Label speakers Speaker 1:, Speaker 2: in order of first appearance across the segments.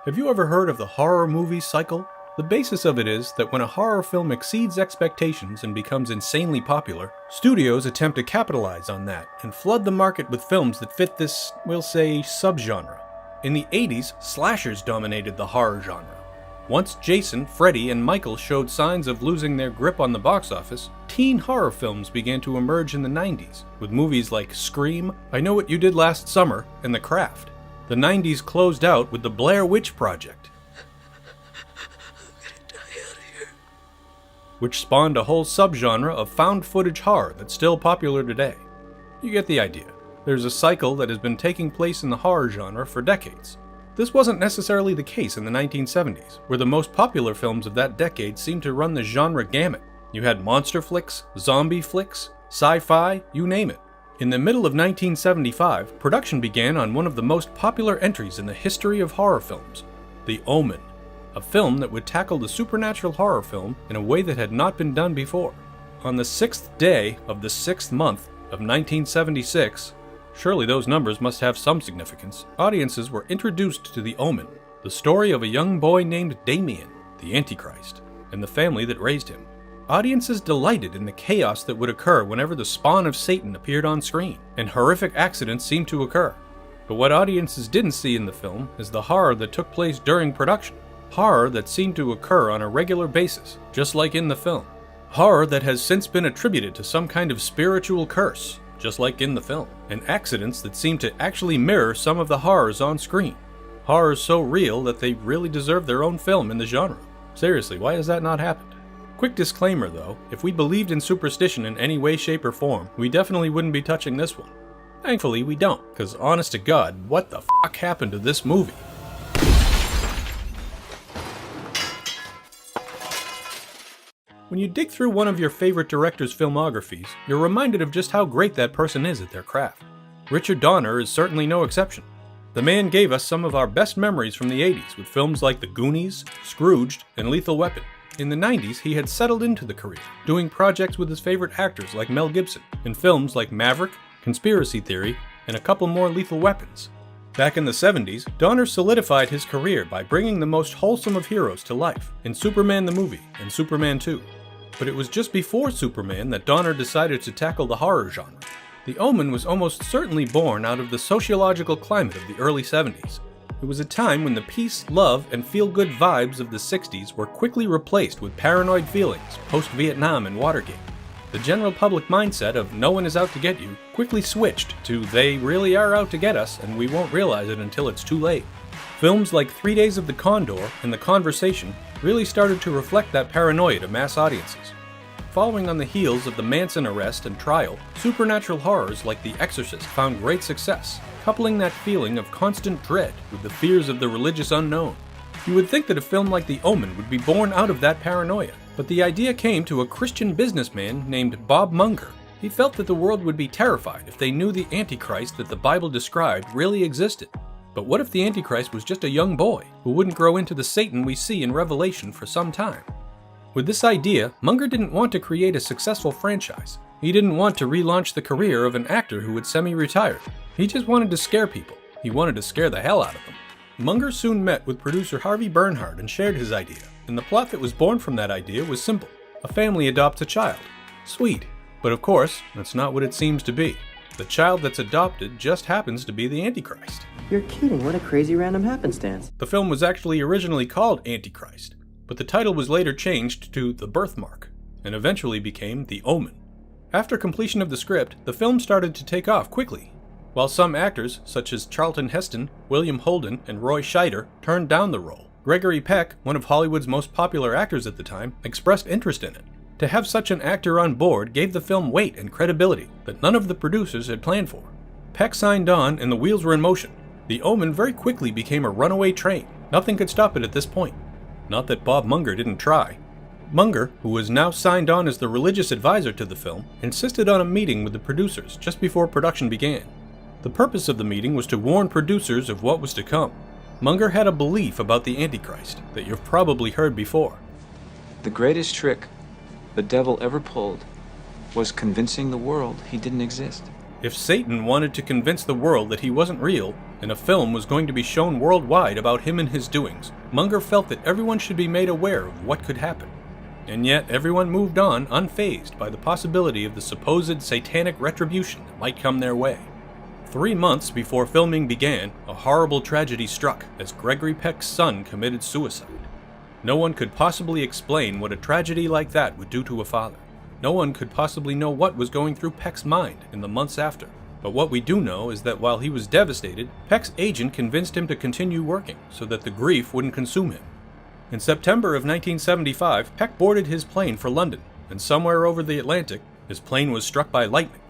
Speaker 1: Have you ever heard of the horror movie cycle? The basis of it is that when a horror film exceeds expectations and becomes insanely popular, studios attempt to capitalize on that and flood the market with films that fit this, we'll say, subgenre. In the 80s, slashers dominated the horror genre. Once Jason, Freddy, and Michael showed signs of losing their grip on the box office, teen horror films began to emerge in the 90s, with movies like Scream, I Know What You Did Last Summer, and The Craft. The 90s closed out with the Blair Witch Project, which spawned a whole subgenre of found footage horror that's still popular today. You get the idea. There's a cycle that has been taking place in the horror genre for decades. This wasn't necessarily the case in the 1970s, where the most popular films of that decade seemed to run the genre gamut. You had monster flicks, zombie flicks, sci-fi, you name it. In the middle of 1975, production began on one of the most popular entries in the history of horror films, The Omen, a film that would tackle the supernatural horror film in a way that had not been done before. On the 6th day of the 6th month of 1976, surely those numbers must have some significance, audiences were introduced to The Omen, the story of a young boy named Damien, the Antichrist, and the family that raised him. Audiences delighted in the chaos that would occur whenever the spawn of Satan appeared on screen, and horrific accidents seemed to occur. But what audiences didn't see in the film is the horror that took place during production. Horror that seemed to occur on a regular basis, just like in the film. Horror that has since been attributed to some kind of spiritual curse, just like in the film. And accidents that seem to actually mirror some of the horrors on screen. Horrors so real that they really deserve their own film in the genre. Seriously, why has that not happened? Quick disclaimer though, if we believed in superstition in any way, shape, or form, we definitely wouldn't be touching this one. Thankfully we don't, because honest to God, what the fuck happened to this movie? When you dig through one of your favorite directors' filmographies, you're reminded of just how great that person is at their craft. Richard Donner is certainly no exception. The man gave us some of our best memories from the 80s with films like The Goonies, Scrooged, and Lethal Weapon. In the 90s, he had settled into the career, doing projects with his favorite actors like Mel Gibson, in films like Maverick, Conspiracy Theory, and a couple more Lethal Weapons. Back in the 70s, Donner solidified his career by bringing the most wholesome of heroes to life in Superman the movie and Superman 2. But it was just before Superman that Donner decided to tackle the horror genre. The Omen was almost certainly born out of the sociological climate of the early 70s. It was a time when the peace, love, and feel-good vibes of the 60s were quickly replaced with paranoid feelings post-Vietnam and Watergate. The general public mindset of no one is out to get you quickly switched to they really are out to get us and we won't realize it until it's too late. Films like 3 Days of the Condor and The Conversation really started to reflect that paranoia to mass audiences. Following on the heels of the Manson arrest and trial, supernatural horrors like The Exorcist found great success, coupling that feeling of constant dread with the fears of the religious unknown. You would think that a film like The Omen would be born out of that paranoia, but the idea came to a Christian businessman named Bob Munger. He felt that the world would be terrified if they knew the Antichrist that the Bible described really existed. But what if the Antichrist was just a young boy who wouldn't grow into the Satan we see in Revelation for some time? With this idea, Munger didn't want to create a successful franchise. He didn't want to relaunch the career of an actor who had semi-retired. He just wanted to scare people. He wanted to scare the hell out of them. Munger soon met with producer Harvey Bernhard and shared his idea, and the plot that was born from that idea was simple. A family adopts a child. Sweet. But of course, that's not what it seems to be. The child that's adopted just happens to be the Antichrist.
Speaker 2: You're kidding, what a crazy random happenstance.
Speaker 1: The film was actually originally called Antichrist, but the title was later changed to The Birthmark, and eventually became The Omen. After completion of the script, the film started to take off quickly. While some actors, such as Charlton Heston, William Holden, and Roy Scheider, turned down the role, Gregory Peck, one of Hollywood's most popular actors at the time, expressed interest in it. To have such an actor on board gave the film weight and credibility that none of the producers had planned for. Peck signed on and the wheels were in motion. The Omen very quickly became a runaway train. Nothing could stop it at this point. Not that Bob Munger didn't try. Munger, who was now signed on as the religious advisor to the film, insisted on a meeting with the producers just before production began. The purpose of the meeting was to warn producers of what was to come. Munger had a belief about the Antichrist that you've probably heard before.
Speaker 3: The greatest trick the devil ever pulled was convincing the world he didn't exist.
Speaker 1: If Satan wanted to convince the world that he wasn't real, and a film was going to be shown worldwide about him and his doings, Munger felt that everyone should be made aware of what could happen. And yet everyone moved on unfazed by the possibility of the supposed satanic retribution that might come their way. 3 months before filming began, a horrible tragedy struck as Gregory Peck's son committed suicide. No one could possibly explain what a tragedy like that would do to a father. No one could possibly know what was going through Peck's mind in the months after. But what we do know is that while he was devastated, Peck's agent convinced him to continue working so that the grief wouldn't consume him. In September of 1975, Peck boarded his plane for London, and somewhere over the Atlantic, his plane was struck by lightning.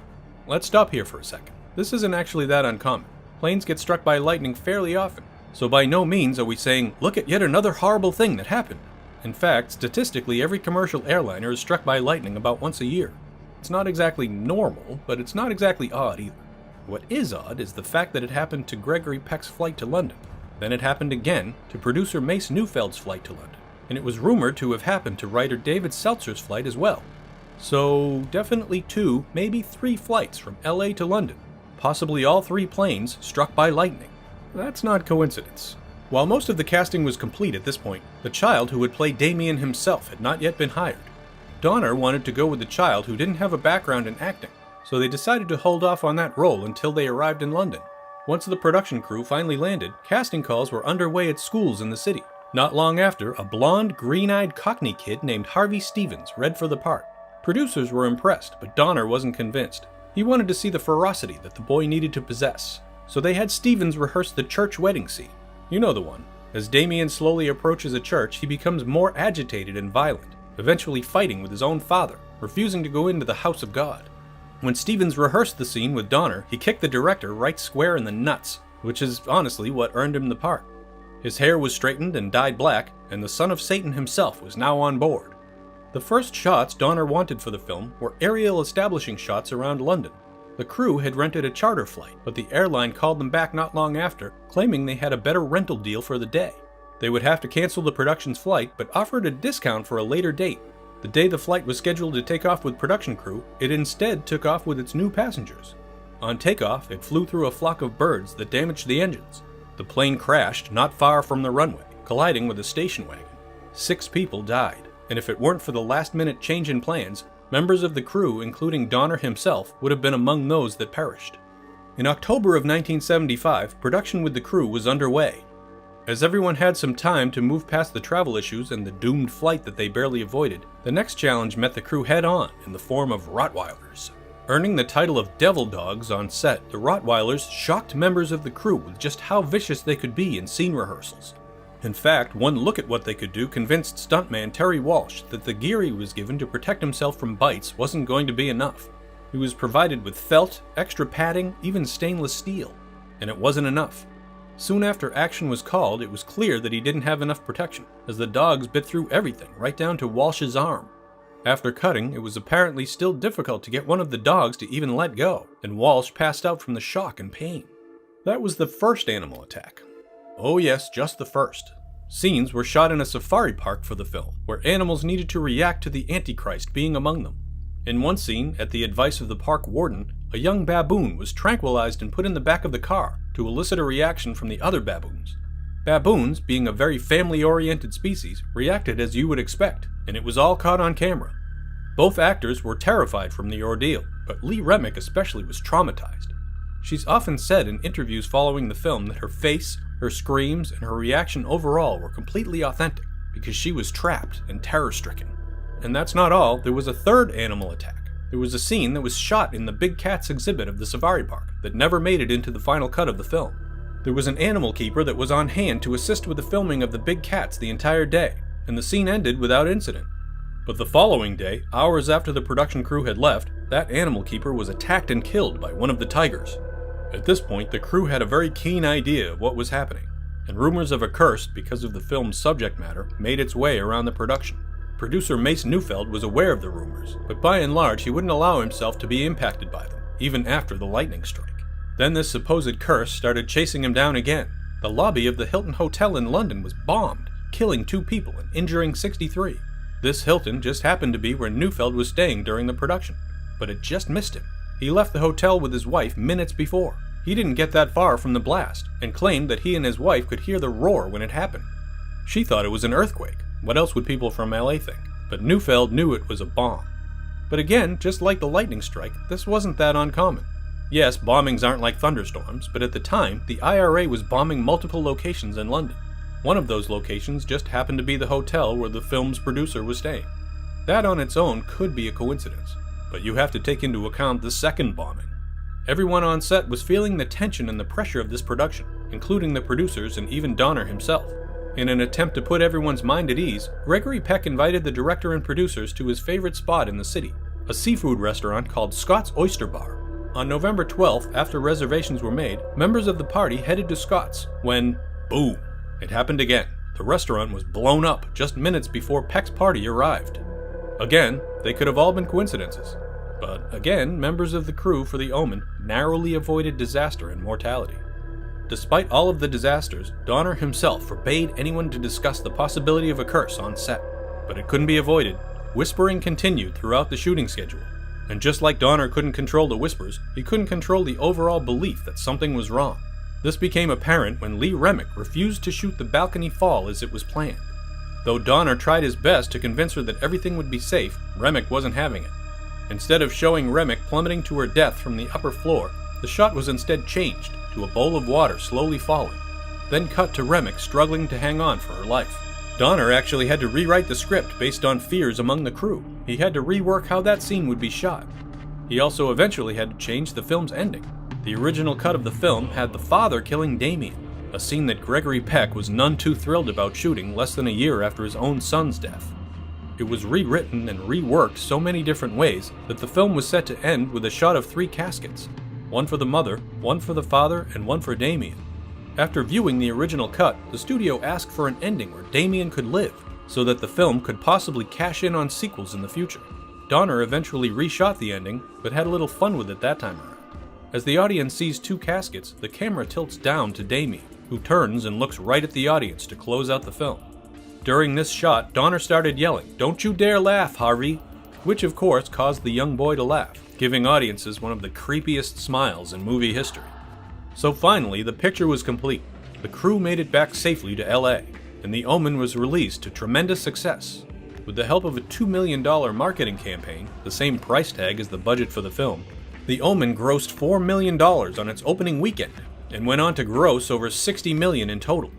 Speaker 1: Let's stop here for a second. This isn't actually that uncommon. Planes get struck by lightning fairly often, so by no means are we saying, look at yet another horrible thing that happened. In fact, statistically, every commercial airliner is struck by lightning about once a year. It's not exactly normal, but it's not exactly odd either. What is odd is the fact that it happened to Gregory Peck's flight to London. Then it happened again to producer Mace Neufeld's flight to London, and it was rumored to have happened to writer David Seltzer's flight as well. So definitely 2, maybe 3 flights from LA to London, possibly all 3 planes struck by lightning. That's not coincidence. While most of the casting was complete at this point, the child who would play Damien himself had not yet been hired. Donner wanted to go with the child who didn't have a background in acting, so they decided to hold off on that role until they arrived in London. Once the production crew finally landed, casting calls were underway at schools in the city. Not long after, a blonde, green-eyed Cockney kid named Harvey Stevens read for the part. Producers were impressed, but Donner wasn't convinced. He wanted to see the ferocity that the boy needed to possess, so they had Stevens rehearse the church wedding scene. You know the one. As Damien slowly approaches a church, he becomes more agitated and violent, eventually fighting with his own father, refusing to go into the house of God. When Stevens rehearsed the scene with Donner, he kicked the director right square in the nuts, which is honestly what earned him the part. His hair was straightened and dyed black, and the son of Satan himself was now on board. The first shots Donner wanted for the film were aerial establishing shots around London. The crew had rented a charter flight, but the airline called them back not long after, claiming they had a better rental deal for the day. They would have to cancel the production's flight, but offered a discount for a later date. The day the flight was scheduled to take off with production crew, it instead took off with its new passengers. On takeoff, it flew through a flock of birds that damaged the engines. The plane crashed not far from the runway, colliding with a station wagon. 6 people died, and if it weren't for the last-minute change in plans, members of the crew, including Donner himself, would have been among those that perished. In October of 1975, production with the crew was underway. As everyone had some time to move past the travel issues and the doomed flight that they barely avoided, the next challenge met the crew head-on in the form of Rottweilers. Earning the title of Devil Dogs on set, the Rottweilers shocked members of the crew with just how vicious they could be in scene rehearsals. In fact, one look at what they could do convinced stuntman Terry Walsh that the gear he was given to protect himself from bites wasn't going to be enough. He was provided with felt, extra padding, even stainless steel. And it wasn't enough. Soon after action was called, it was clear that he didn't have enough protection, as the dogs bit through everything, right down to Walsh's arm. After cutting, it was apparently still difficult to get one of the dogs to even let go, and Walsh passed out from the shock and pain. That was the first animal attack. Oh yes, just the first. Scenes were shot in a safari park for the film, where animals needed to react to the Antichrist being among them. In one scene, at the advice of the park warden, a young baboon was tranquilized and put in the back of the car to elicit a reaction from the other baboons. Baboons, being a very family-oriented species, reacted as you would expect, and it was all caught on camera. Both actors were terrified from the ordeal, but Lee Remick especially was traumatized. She's often said in interviews following the film that her face, her screams, and her reaction overall were completely authentic because she was trapped and terror-stricken. And that's not all, there was a third animal attack. There was a scene that was shot in the Big Cats exhibit of the safari park that never made it into the final cut of the film. There was an animal keeper that was on hand to assist with the filming of the big cats the entire day, and the scene ended without incident. But the following day, hours after the production crew had left, that animal keeper was attacked and killed by one of the tigers. At this point, the crew had a very keen idea of what was happening, and rumors of a curse, because of the film's subject matter, made its way around the production. Producer Mace Neufeld was aware of the rumors, but by and large he wouldn't allow himself to be impacted by them, even after the lightning strike. Then this supposed curse started chasing him down again. The lobby of the Hilton Hotel in London was bombed, killing 2 people and injuring 63. This Hilton just happened to be where Neufeld was staying during the production, but it just missed him. He left the hotel with his wife minutes before. He didn't get that far from the blast, and claimed that he and his wife could hear the roar when it happened. She thought it was an earthquake. What else would people from LA think? But Neufeld knew it was a bomb. But again, just like the lightning strike, this wasn't that uncommon. Yes, bombings aren't like thunderstorms, but at the time, the IRA was bombing multiple locations in London. One of those locations just happened to be the hotel where the film's producer was staying. That on its own could be a coincidence, but you have to take into account the second bombing. Everyone on set was feeling the tension and the pressure of this production, including the producers and even Donner himself. In an attempt to put everyone's mind at ease, Gregory Peck invited the director and producers to his favorite spot in the city, a seafood restaurant called Scott's Oyster Bar. On November 12th, after reservations were made, members of the party headed to Scott's, when, boom, it happened again. The restaurant was blown up just minutes before Peck's party arrived. Again, they could have all been coincidences. But again, members of the crew for the Omen narrowly avoided disaster and mortality. Despite all of the disasters, Donner himself forbade anyone to discuss the possibility of a curse on set. But it couldn't be avoided. Whispering continued throughout the shooting schedule. And just like Donner couldn't control the whispers, he couldn't control the overall belief that something was wrong. This became apparent when Lee Remick refused to shoot the balcony fall as it was planned. Though Donner tried his best to convince her that everything would be safe, Remick wasn't having it. Instead of showing Remick plummeting to her death from the upper floor, the shot was instead changed to a bowl of water slowly falling, then cut to Remick struggling to hang on for her life. Donner actually had to rewrite the script based on fears among the crew. He had to rework how that scene would be shot. He also eventually had to change the film's ending. The original cut of the film had the father killing Damien, a scene that Gregory Peck was none too thrilled about shooting less than a year after his own son's death. It was rewritten and reworked so many different ways that the film was set to end with a shot of 3 caskets. One for the mother, one for the father, and one for Damien. After viewing the original cut, the studio asked for an ending where Damien could live, so that the film could possibly cash in on sequels in the future. Donner eventually reshot the ending, but had a little fun with it that time around. As the audience sees 2 caskets, the camera tilts down to Damien, who turns and looks right at the audience to close out the film. During this shot, Donner started yelling, "Don't you dare laugh, Harvey!" which of course caused the young boy to laugh, giving audiences one of the creepiest smiles in movie history. So finally, the picture was complete. The crew made it back safely to LA, and The Omen was released to tremendous success. With the help of a $2 million marketing campaign, the same price tag as the budget for the film, The Omen grossed $4 million on its opening weekend, and went on to gross over $60 million in total.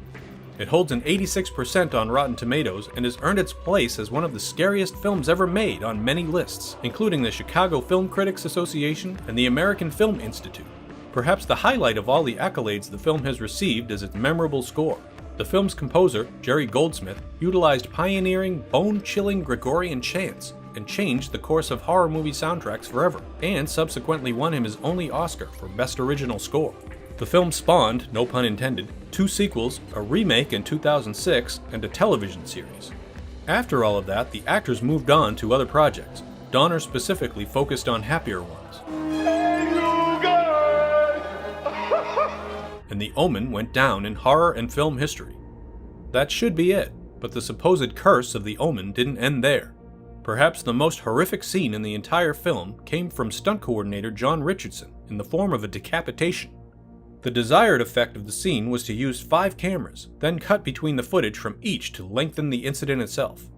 Speaker 1: It holds an 86% on Rotten Tomatoes and has earned its place as one of the scariest films ever made on many lists, including the Chicago Film Critics Association and the American Film Institute. Perhaps the highlight of all the accolades the film has received is its memorable score. The film's composer, Jerry Goldsmith, utilized pioneering, bone-chilling Gregorian chants and changed the course of horror movie soundtracks forever, and subsequently won him his only Oscar for Best Original Score. The film spawned, no pun intended, 2 sequels, a remake in 2006, and a television series. After all of that, the actors moved on to other projects. Donner specifically focused on happier ones. And The Omen went down in horror and film history. That should be it, but the supposed curse of The Omen didn't end there. Perhaps the most horrific scene in the entire film came from stunt coordinator John Richardson in the form of a decapitation. The desired effect of the scene was to use 5 cameras, then cut between the footage from each to lengthen the incident itself.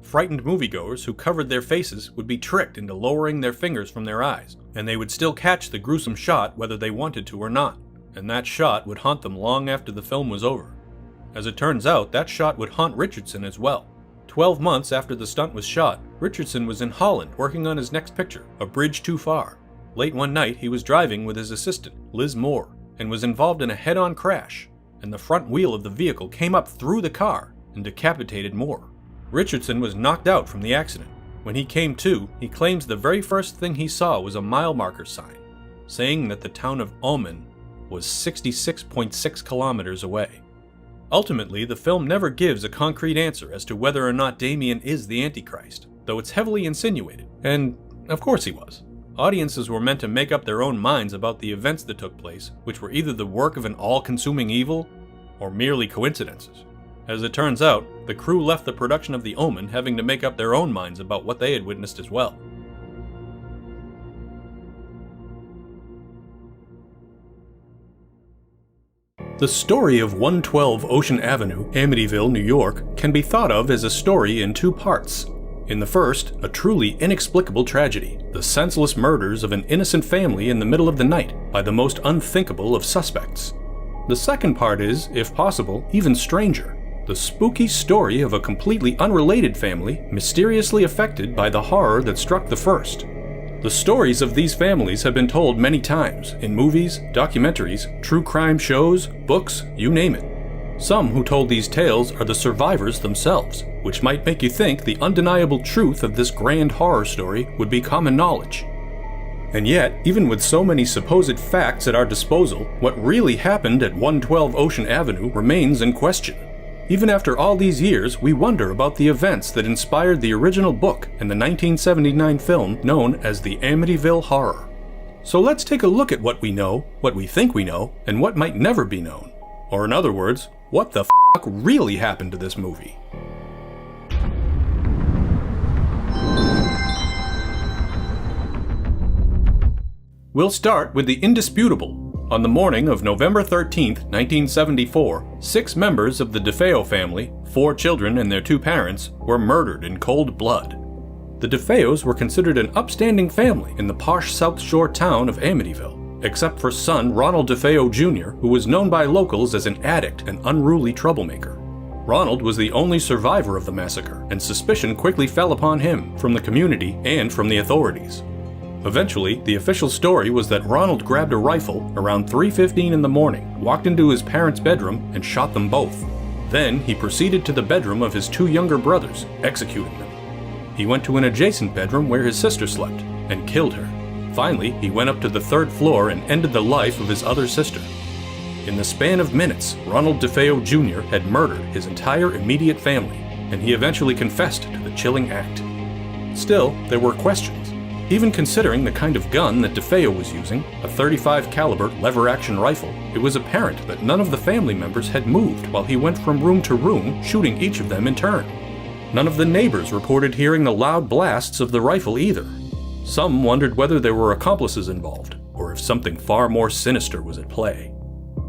Speaker 1: Frightened moviegoers who covered their faces would be tricked into lowering their fingers from their eyes, and they would still catch the gruesome shot whether they wanted to or not, and that shot would haunt them long after the film was over. As it turns out, that shot would haunt Richardson as well. 12 months after the stunt was shot, Richardson was in Holland working on his next picture, A Bridge Too Far. Late one night, he was driving with his assistant, Liz Moore, and was involved in a head-on crash, and the front wheel of the vehicle came up through the car and decapitated Moore. Richardson was knocked out from the accident. When he came to, he claims the very first thing he saw was a mile marker sign, saying that the town of Omen was 66.6 kilometers away. Ultimately, the film never gives a concrete answer as to whether or not Damien is the Antichrist, though it's heavily insinuated, and of course he was. Audiences were meant to make up their own minds about the events that took place, which were either the work of an all-consuming evil, or merely coincidences. As it turns out, the crew left the production of The Omen having to make up their own minds about what they had witnessed as well. The story of 112 Ocean Avenue, Amityville, New York, can be thought of as a story in two parts. In the first, a truly inexplicable tragedy, the senseless murders of an innocent family in the middle of the night by the most unthinkable of suspects. The second part is, if possible, even stranger, the spooky story of a completely unrelated family mysteriously affected by the horror that struck the first. The stories of these families have been told many times, in movies, documentaries, true crime shows, books, you name it. Some who told these tales are the survivors themselves, which might make you think the undeniable truth of this grand horror story would be common knowledge. And yet, even with so many supposed facts at our disposal, what really happened at 112 Ocean Avenue remains in question. Even after all these years, we wonder about the events that inspired the original book and the 1979 film known as the Amityville Horror. So let's take a look at what we know, what we think we know, and what might never be known. Or in other words, what the fuck really happened to this movie? We'll start with the indisputable. On the morning of November 13, 1974, 6 members of the DeFeo family, 4 children and their 2 parents, were murdered in cold blood. The DeFeos were considered an upstanding family in the posh South Shore town of Amityville, except for son Ronald DeFeo Jr., who was known by locals as an addict and unruly troublemaker. Ronald was the only survivor of the massacre, and suspicion quickly fell upon him from the community and from the authorities. Eventually, the official story was that Ronald grabbed a rifle around 3:15 in the morning, walked into his parents' bedroom, and shot them both. Then, he proceeded to the bedroom of his 2 younger brothers, executing them. He went to an adjacent bedroom where his sister slept, and killed her. Finally, he went up to the 3rd floor and ended the life of his other sister. In the span of minutes, Ronald DeFeo Jr. had murdered his entire immediate family, and he eventually confessed to the chilling act. Still, there were questions. Even considering the kind of gun that DeFeo was using, a .35 caliber lever-action rifle, it was apparent that none of the family members had moved while he went from room to room, shooting each of them in turn. None of the neighbors reported hearing the loud blasts of the rifle either. Some wondered whether there were accomplices involved, or if something far more sinister was at play.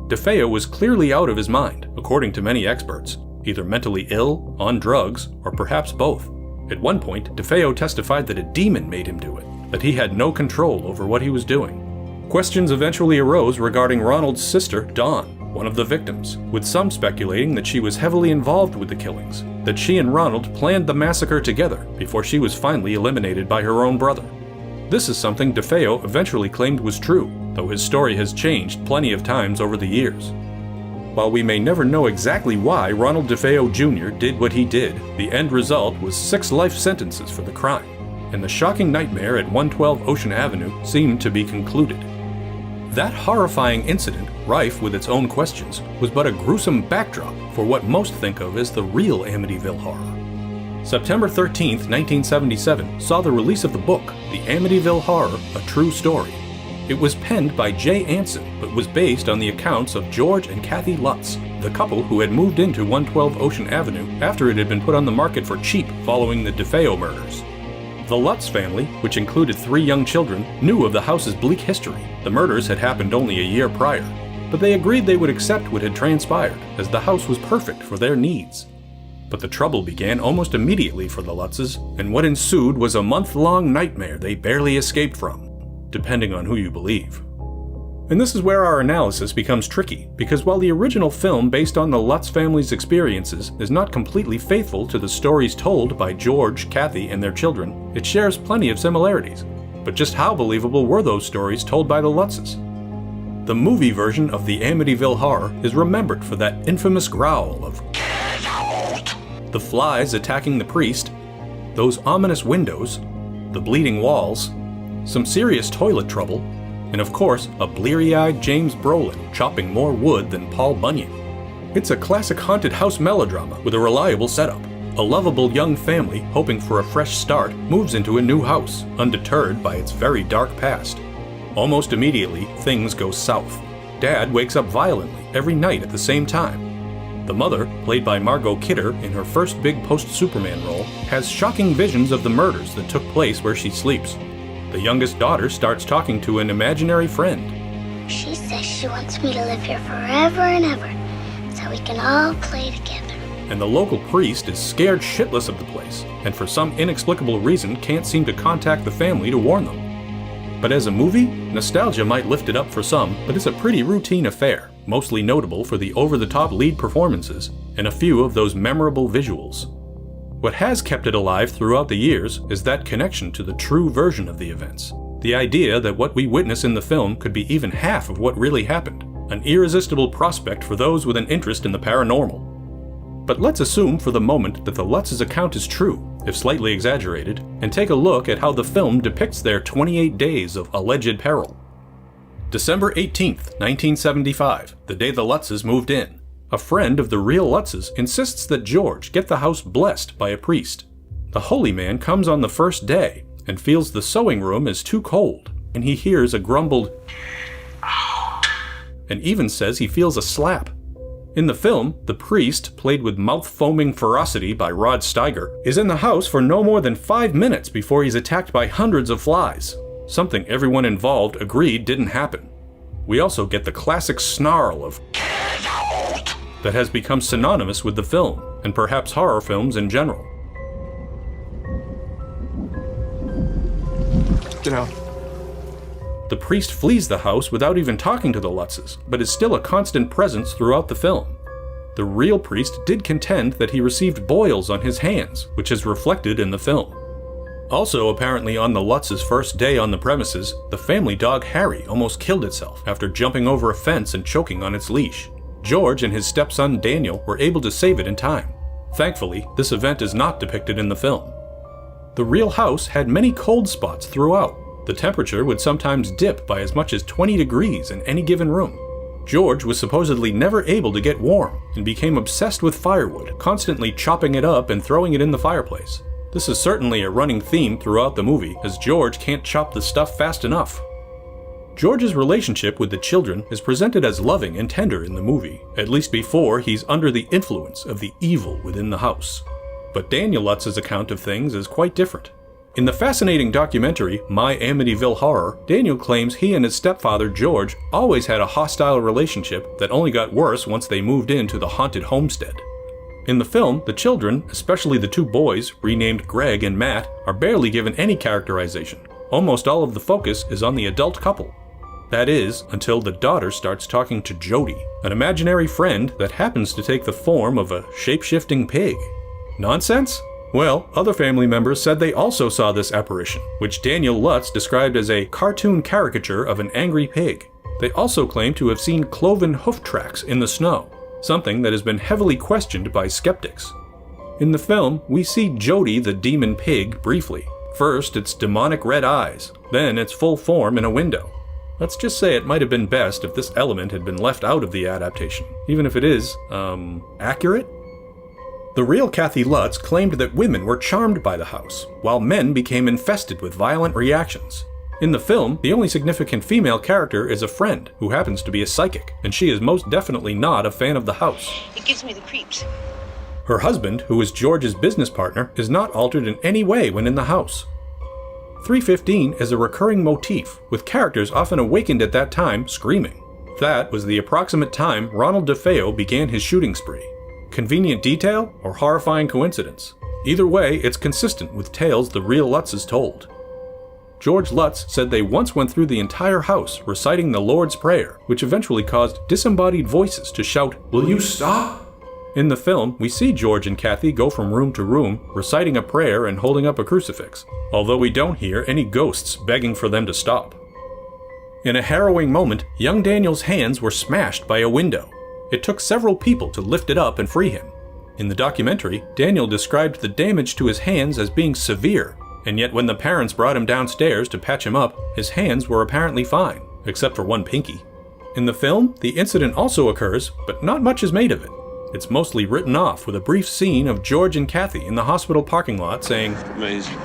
Speaker 1: DeFeo was clearly out of his mind, according to many experts, either mentally ill, on drugs, or perhaps both. At one point, DeFeo testified that a demon made him do it, that he had no control over what he was doing. Questions eventually arose regarding Ronald's sister, Dawn, one of the victims, with some speculating that she was heavily involved with the killings, that she and Ronald planned the massacre together before she was finally eliminated by her own brother. This is something DeFeo eventually claimed was true, though his story has changed plenty of times over the years. While we may never know exactly why Ronald DeFeo Jr. did what he did, the end result was 6 life sentences for the crime, and the shocking nightmare at 112 Ocean Avenue seemed to be concluded. That horrifying incident, rife with its own questions, was but a gruesome backdrop for what most think of as the real Amityville Horror. September 13, 1977 saw the release of the book, The Amityville Horror, A True Story. It was penned by Jay Anson, but was based on the accounts of George and Kathy Lutz, the couple who had moved into 112 Ocean Avenue after it had been put on the market for cheap following the DeFeo murders. The Lutz family, which included 3 young children, knew of the house's bleak history. The murders had happened only a year prior, but they agreed they would accept what had transpired, as the house was perfect for their needs. But the trouble began almost immediately for the Lutzes, and what ensued was a month-long nightmare they barely escaped from, depending on who you believe. And this is where our analysis becomes tricky, because while the original film based on the Lutz family's experiences is not completely faithful to the stories told by George, Kathy, and their children, it shares plenty of similarities. But just how believable were those stories told by the Lutzes? The movie version of the Amityville Horror is remembered for that infamous growl of "Get out!" The flies attacking the priest, those ominous windows, the bleeding walls, some serious toilet trouble, and of course, a bleary-eyed James Brolin chopping more wood than Paul Bunyan. It's a classic haunted house melodrama with a reliable setup. A lovable young family, hoping for a fresh start, moves into a new house, undeterred by its very dark past. Almost immediately, things go south. Dad wakes up violently every night at the same time. The mother, played by Margot Kidder in her first big post-Superman role, has shocking visions of the murders that took place where she sleeps. The youngest daughter starts talking to an imaginary friend.
Speaker 4: She says she wants me to live here forever and ever, so we can all play together.
Speaker 1: And the local priest is scared shitless of the place, and for some inexplicable reason can't seem to contact the family to warn them. But as a movie, nostalgia might lift it up for some, but it's a pretty routine affair, mostly notable for the over-the-top lead performances, and a few of those memorable visuals. What has kept it alive throughout the years is that connection to the true version of the events. The idea that what we witness in the film could be even half of what really happened, an irresistible prospect for those with an interest in the paranormal. But let's assume for the moment that the Lutz's account is true, if slightly exaggerated, and take a look at how the film depicts their 28 days of alleged peril. December 18th, 1975, the day the Lutzes moved in. A friend of the real Lutzes insists that George get the house blessed by a priest. The holy man comes on the first day and feels the sewing room is too cold, and he hears a grumbled "out," and even says he feels a slap. In the film, the priest, played with mouth-foaming ferocity by Rod Steiger, is in the house for no more than 5 minutes before he's attacked by hundreds of flies, something everyone involved agreed didn't happen. We also get the classic snarl of "Get out!" that has become synonymous with the film, and perhaps horror films in general.
Speaker 5: Get out.
Speaker 1: The priest flees the house without even talking to the Lutzes, but is still a constant presence throughout the film. The real priest did contend that he received boils on his hands, which is reflected in the film. Also apparently on the Lutzes' first day on the premises, the family dog Harry almost killed itself after jumping over a fence and choking on its leash. George and his stepson Daniel were able to save it in time. Thankfully, this event is not depicted in the film. The real house had many cold spots throughout. The temperature would sometimes dip by as much as 20 degrees in any given room. George was supposedly never able to get warm and became obsessed with firewood, constantly chopping it up and throwing it in the fireplace. This is certainly a running theme throughout the movie, as George can't chop the stuff fast enough. George's relationship with the children is presented as loving and tender in the movie, at least before he's under the influence of the evil within the house. But Daniel Lutz's account of things is quite different. In the fascinating documentary, My Amityville Horror, Daniel claims he and his stepfather, George, always had a hostile relationship that only got worse once they moved into the haunted homestead. In the film, the children, especially the two boys, renamed Greg and Matt, are barely given any characterization. Almost all of the focus is on the adult couple. That is, until the daughter starts talking to Jody, an imaginary friend that happens to take the form of a shape-shifting pig. Nonsense? Well, other family members said they also saw this apparition, which Daniel Lutz described as a cartoon caricature of an angry pig. They also claim to have seen cloven hoof tracks in the snow, something that has been heavily questioned by skeptics. In the film, we see Jody the demon pig briefly. First, its demonic red eyes, then its full form in a window. Let's just say it might have been best if this element had been left out of the adaptation, even if it is, accurate? The real Kathy Lutz claimed that women were charmed by the house, while men became infested with violent reactions. In the film, the only significant female character is a friend, who happens to be a psychic, and she is most definitely not a fan of the house.
Speaker 6: It gives me the creeps.
Speaker 1: Her husband, who is George's business partner, is not altered in any way when in the house. 315 is a recurring motif, with characters often awakened at that time screaming. That was the approximate time Ronald DeFeo began his shooting spree. Convenient detail or horrifying coincidence? Either way, it's consistent with tales the real Lutzes told. George Lutz said they once went through the entire house reciting the Lord's Prayer, which eventually caused disembodied voices to shout, "Will you stop?" In the film, we see George and Kathy go from room to room, reciting a prayer and holding up a crucifix, although we don't hear any ghosts begging for them to stop. In a harrowing moment, young Daniel's hands were smashed by a window. It took several people to lift it up and free him. In the documentary, Daniel described the damage to his hands as being severe, and yet when the parents brought him downstairs to patch him up, his hands were apparently fine, except for one pinky. In the film, the incident also occurs, but not much is made of it. It's mostly written off with a brief scene of George and Kathy in the hospital parking lot saying,
Speaker 5: Amazing.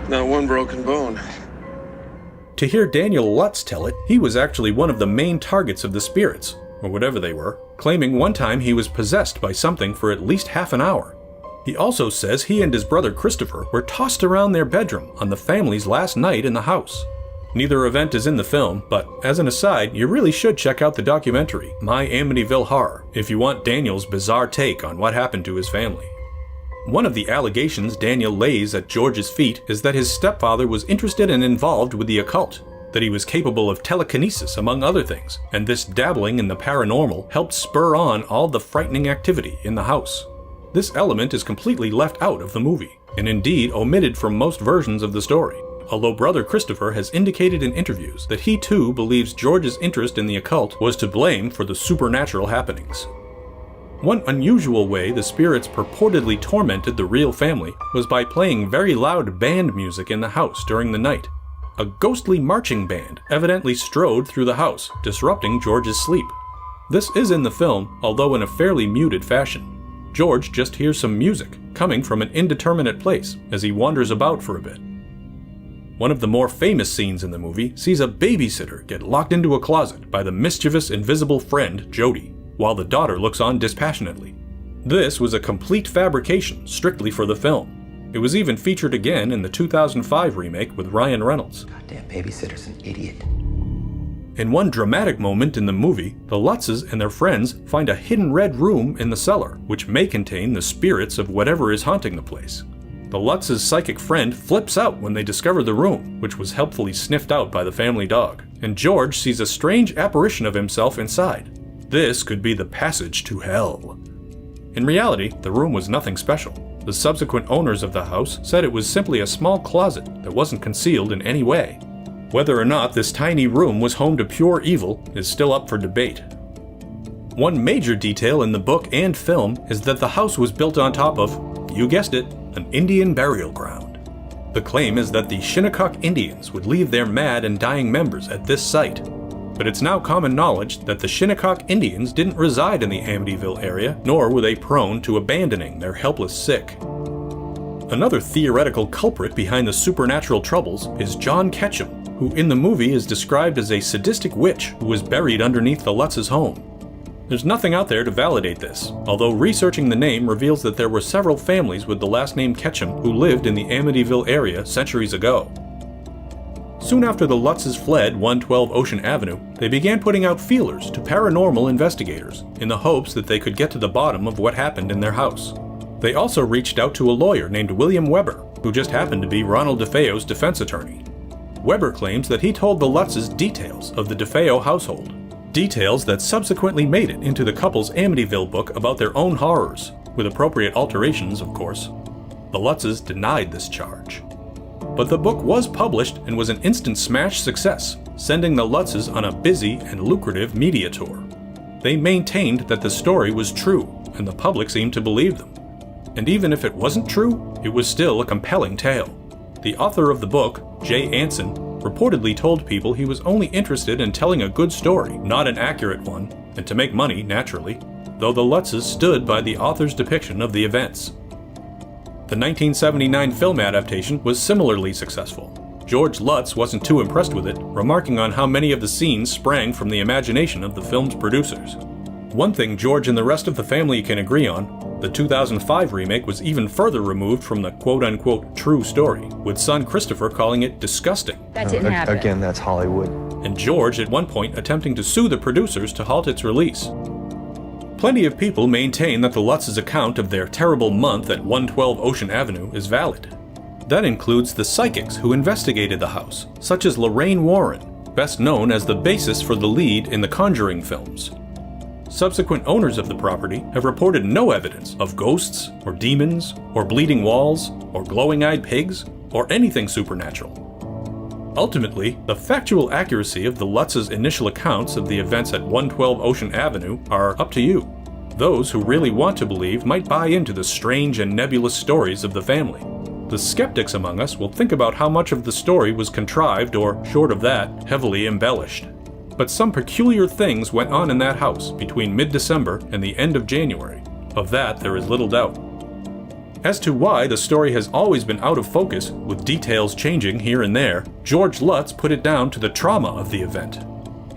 Speaker 5: Not one broken bone.
Speaker 1: To hear Daniel Lutz tell it, he was actually one of the main targets of the spirits, or whatever they were, claiming one time he was possessed by something for at least half an hour. He also says he and his brother Christopher were tossed around their bedroom on the family's last night in the house. Neither event is in the film, but as an aside, you really should check out the documentary, My Amityville Horror, if you want Daniel's bizarre take on what happened to his family. One of the allegations Daniel lays at George's feet is that his stepfather was interested and involved with the occult, that he was capable of telekinesis among other things, and this dabbling in the paranormal helped spur on all the frightening activity in the house. This element is completely left out of the movie, and indeed omitted from most versions of the story, although brother Christopher has indicated in interviews that he too believes George's interest in the occult was to blame for the supernatural happenings. One unusual way the spirits purportedly tormented the real family was by playing very loud band music in the house during the night. A ghostly marching band evidently strode through the house, disrupting George's sleep. This is in the film, although in a fairly muted fashion. George just hears some music coming from an indeterminate place as he wanders about for a bit. One of the more famous scenes in the movie sees a babysitter get locked into a closet by the mischievous invisible friend Jody, while the daughter looks on dispassionately. This was a complete fabrication strictly for the film. It was even featured again in the 2005 remake with Ryan Reynolds.
Speaker 2: Goddamn babysitter's an idiot.
Speaker 1: In one dramatic moment in the movie, the Lutzes and their friends find a hidden red room in the cellar, which may contain the spirits of whatever is haunting the place. The Lutz's psychic friend flips out when they discover the room, which was helpfully sniffed out by the family dog, and George sees a strange apparition of himself inside. This could be the passage to hell. In reality, the room was nothing special. The subsequent owners of the house said it was simply a small closet that wasn't concealed in any way. Whether or not this tiny room was home to pure evil is still up for debate. One major detail in the book and film is that the house was built on top of, you guessed it, an Indian burial ground. The claim is that the Shinnecock Indians would leave their mad and dying members at this site, but it's now common knowledge that the Shinnecock Indians didn't reside in the Amityville area, nor were they prone to abandoning their helpless sick. Another theoretical culprit behind the supernatural troubles is John Ketchum, who in the movie is described as a sadistic witch who was buried underneath the Lutz's home. There's nothing out there to validate this, although researching the name reveals that there were several families with the last name Ketchum who lived in the Amityville area centuries ago. Soon after the Lutzes fled 112 Ocean Avenue, they began putting out feelers to paranormal investigators in the hopes that they could get to the bottom of what happened in their house. They also reached out to a lawyer named William Weber, who just happened to be Ronald DeFeo's defense attorney. Weber claims that he told the Lutzes details of the DeFeo household, details that subsequently made it into the couple's Amityville book about their own horrors, with appropriate alterations, of course. The Lutzes denied this charge. But the book was published and was an instant smash success, sending the Lutzes on a busy and lucrative media tour. They maintained that the story was true, and the public seemed to believe them. And even if it wasn't true, it was still a compelling tale. The author of the book, Jay Anson, reportedly told people he was only interested in telling a good story, not an accurate one, and to make money, naturally, though the Lutzes stood by the author's depiction of the events. The 1979 film adaptation was similarly successful. George Lutz wasn't too impressed with it, remarking on how many of the scenes sprang from the imagination of the film's producers. One thing George and the rest of the family can agree on, the 2005 remake was even further removed from the quote-unquote true story, with son Christopher calling it disgusting.
Speaker 6: That didn't happen.
Speaker 7: Again, that's Hollywood.
Speaker 1: And George at one point attempting to sue the producers to halt its release. Plenty of people maintain that the Lutz's account of their terrible month at 112 Ocean Avenue is valid. That includes the psychics who investigated the house, such as Lorraine Warren, best known as the basis for the lead in the Conjuring films. Subsequent owners of the property have reported no evidence of ghosts, or demons, or bleeding walls, or glowing-eyed pigs, or anything supernatural. Ultimately, the factual accuracy of the Lutz's initial accounts of the events at 112 Ocean Avenue are up to you. Those who really want to believe might buy into the strange and nebulous stories of the family. The skeptics among us will think about how much of the story was contrived or, short of that, heavily embellished. But some peculiar things went on in that house between mid-December and the end of January. Of that, there is little doubt. As to why the story has always been out of focus, with details changing here and there, George Lutz put it down to the trauma of the event.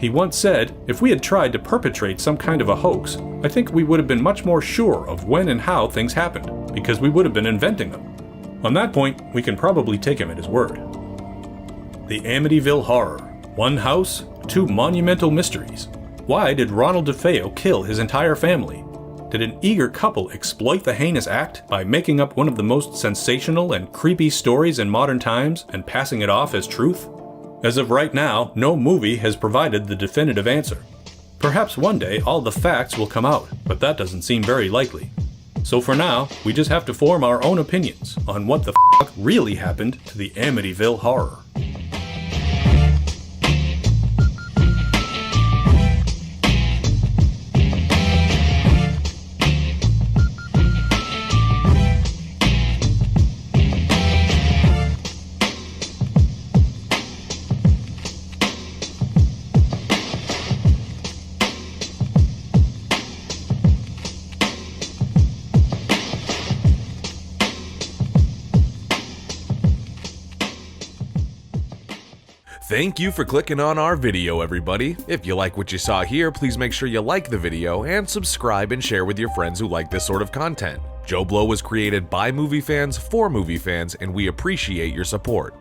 Speaker 1: He once said, if we had tried to perpetrate some kind of a hoax, I think we would have been much more sure of when and how things happened, because we would have been inventing them. On that point, we can probably take him at his word. The Amityville Horror. One house, two monumental mysteries. Why did Ronald DeFeo kill his entire family? Did an eager couple exploit the heinous act by making up one of the most sensational and creepy stories in modern times and passing it off as truth? As of right now, no movie has provided the definitive answer. Perhaps one day all the facts will come out, but that doesn't seem very likely. So for now, we just have to form our own opinions on what the f*** really happened to the Amityville Horror.
Speaker 6: Thank you for clicking on our video, everybody. If you like what you saw here, please make sure you like the video and subscribe and share with your friends who like this sort of content. JoBlo was created by movie fans for movie fans, and we appreciate your support.